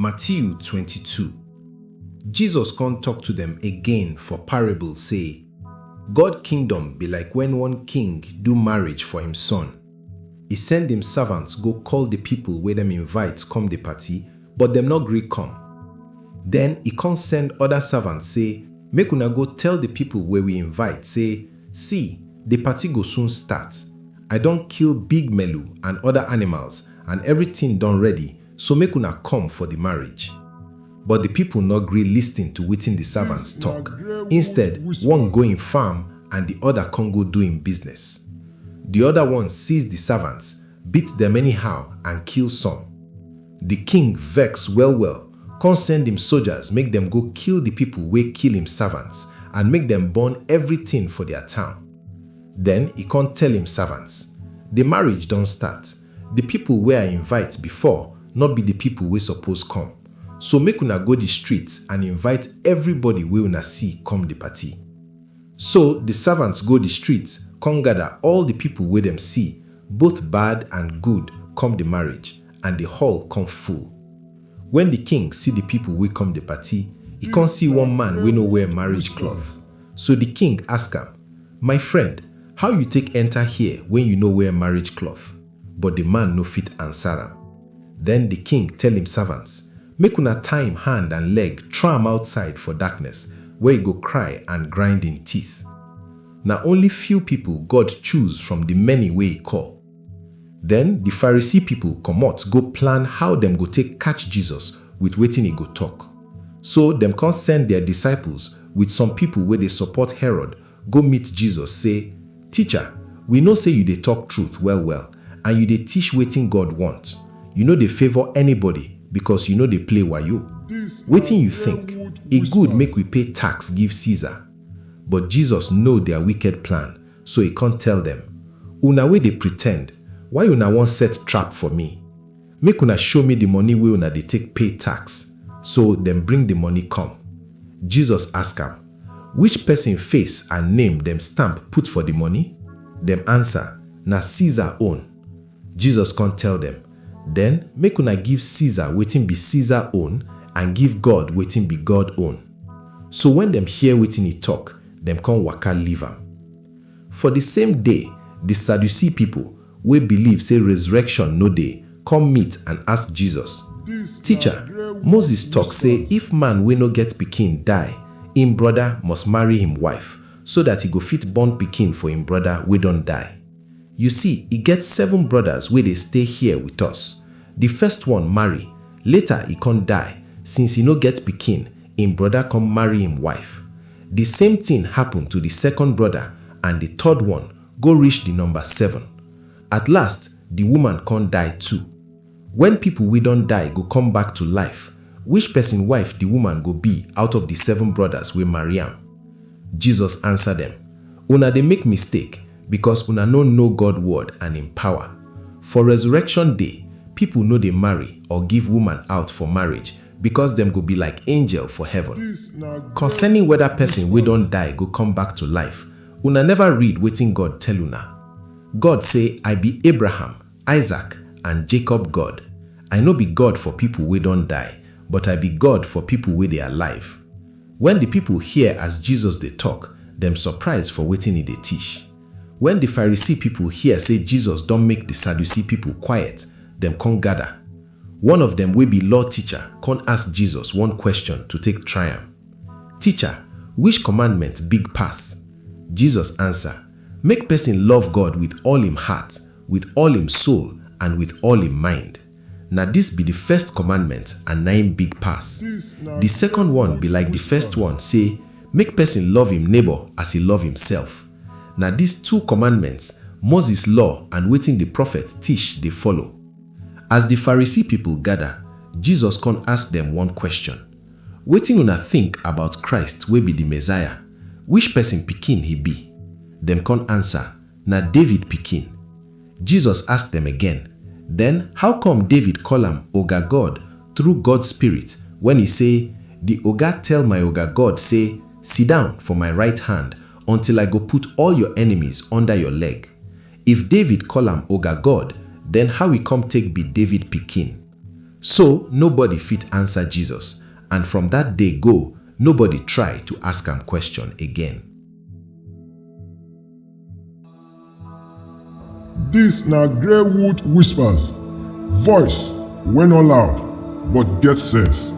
Matthew 22. Jesus come talk to them again for parable, say, God kingdom be like when one king do marriage for him son. He send him servants go call the people where them invite come the party, but them not gree come. Then he come send other servants, say, make una go tell the people where we invite, say, see, the party go soon start. I don't kill big melu and other animals, and everything done ready, so make una come for the marriage. But the people not gree listening to wetin the servants talk. Instead, one go in farm and the other come go doing business. The other one seize the servants, beat them anyhow and kill some. The king vex well, come send him soldiers make them go kill the people wey kill him servants and make them burn everything for their town. Then he can't tell him servants, the marriage don't start. The people where I invite before not be the people we suppose come. So make una go the streets and invite everybody we una see come the party. So the servants go the streets, come gather all the people we them see, both bad and good, come the marriage, and the hall come full. When the king see the people we come the party, he can't see one man we no wear marriage cloth. So the king ask him, my friend, how you take enter here when you no wear marriage cloth? But the man no fit answer him. Then the king tell him servants, make una tie him hand and leg, throw him outside for darkness, where he go cry and grind in teeth. Now only few people God choose from the many way he call. Then the Pharisee people come out go plan how them go take catch Jesus with wetin he go talk. So them can send their disciples with some people where they support Herod go meet Jesus, say, teacher, we know say you dey talk truth well, and you dey teach wetin God want. You know they favor anybody because you know they play wayo. Wetin you think? It good make we pay tax give Caesar. But Jesus know their wicked plan, so he can't tell them, una wey they pretend, why una wan set trap for me? Make una show me the money wey una dey take pay tax. So them bring the money come. Jesus ask am, which person face and name them stamp put for the money? Them answer, na Caesar own. Jesus can't tell them, then make una give Caesar wetin be Caesar own and give God wetin be God own. So when them hear wetin he talk, them come waka leave am. For the same day, the Sadducee people wey believe say resurrection no dey come meet and ask Jesus, teacher, Moses talk say if man wey no get pikin die, him brother must marry him wife so that he go fit born pikin for him brother wey don die. You see, he get 7 brothers where they stay here with us. The first one marry, later he can't die. Since he no get pikin, him brother come marry him wife. The same thing happened to the second brother, and the third one go reach the number 7. At last, the woman can't die too. When people we don't die go come back to life, which person wife the woman go be out of the 7 brothers we marry am? Jesus answer them, una they make mistake, because una no know God word and in power. For resurrection day, people know they marry or give woman out for marriage because them go be like angel for heaven. Concerning whether person we don't die go come back to life, una never read wetin God tell una. God say, I be Abraham, Isaac, and Jacob God. I no be God for people we don't die, but I be God for people we they alive. When the people hear as Jesus they talk, them surprised for wetin he they teach. When the Pharisee people hear say Jesus don't make the Sadducee people quiet, them come gather. One of them will be law teacher, come ask Jesus one question to take try am. Teacher, which commandment big pass? Jesus answer, make person love God with all him heart, with all him soul, and with all him mind. Now this be the first commandment and 9 big pass. The second one be like the first one, say, make person love him neighbor as he love himself. Now these 2 commandments, Moses' law and wetin the prophets teach they follow. As the Pharisee people gather, Jesus can ask them one question. Wetin una think about Christ wey be the Messiah? Which person pikin he be? Them can answer, na David pikin. Jesus asked them again, then how come David call him Oga God through God's Spirit when he say, the Oga tell my Oga God say, sit down for my right hand until I go put all your enemies under your leg. If David call him Oga God, then how he come take be David pikin? So nobody fit answer Jesus, and from that day go, nobody try to ask am question again. This na Greywood whispers, voice wey no loud but get sense.